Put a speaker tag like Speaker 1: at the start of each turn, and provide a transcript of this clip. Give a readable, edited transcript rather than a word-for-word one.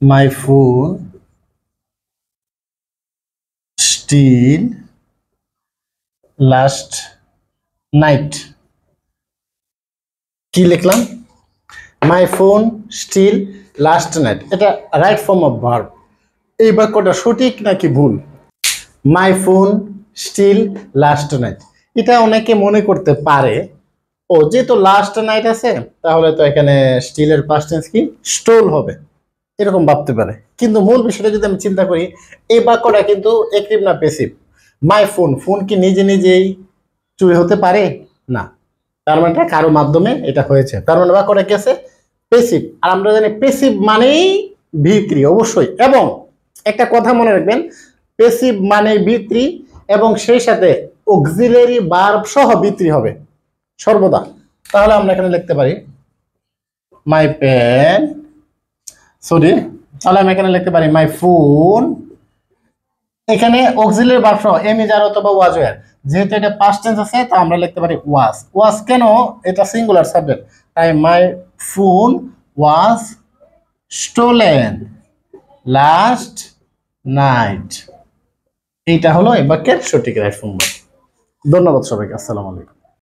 Speaker 1: মাই phone steal last night. কি লিখলাম? My phone steal last night. এটা রাইট ফর্ম অফ ভার্ব। এই বাক্যটা সঠিক নাকি ভুল? My phone steal last night, এটা অনেকে মনে করতে পারে ও যেহেতু লাস্ট নাইট আছে তাহলে তো এখানে স্টিলের পাস্ট টেন্স কি স্টোল হবে, এরকম ভাবতে পারে। কিন্তু মূল বিষয়টা যদি আমি চিন্তা করি, এই বাক্যটা কিন্তু অ্যাক্টিভ না প্যাসিভ? মাই ফোন, ফোন কি নিজে নিজেই চুরি হতে পারে না, তার মানে কারো মাধ্যমে এটা হয়েছে, তার মানে বাক্যটা কি আছে প্যাসিভ। আর আমরা জানি প্যাসিভ মানেই বিক্রি অবশ্যই। এবং একটা কথা মনে রাখবেন, প্যাসিভ মানে বিক্রি এবং সেই সাথে অক্সিলারি ভার্ব সহ বিক্রি হবে সর্বদা। তাহলে আমরা এখানে লিখতে পারি মাই পেন, সরি, তাহলে আমি এখানে লিখতে পারি মাই ফোন। এখানে অক্সিলারি ভার্ব সহ এম ইজ আর অথবা ওয়াজ ওয়্যার, যেহেতু এটা পাস্ট টেন্স আছে তা আমরা লিখতে পারি ওয়াজ। ওয়াজ কেন? এটা সিঙ্গুলার সাবজেক্ট, তাই my phone was stolen last night. এইটা হলো এই বাক্যের সঠিক রাইট ফর্ম। ধন্যবাদ সবাইকে, আসসালামু আলাইকুম।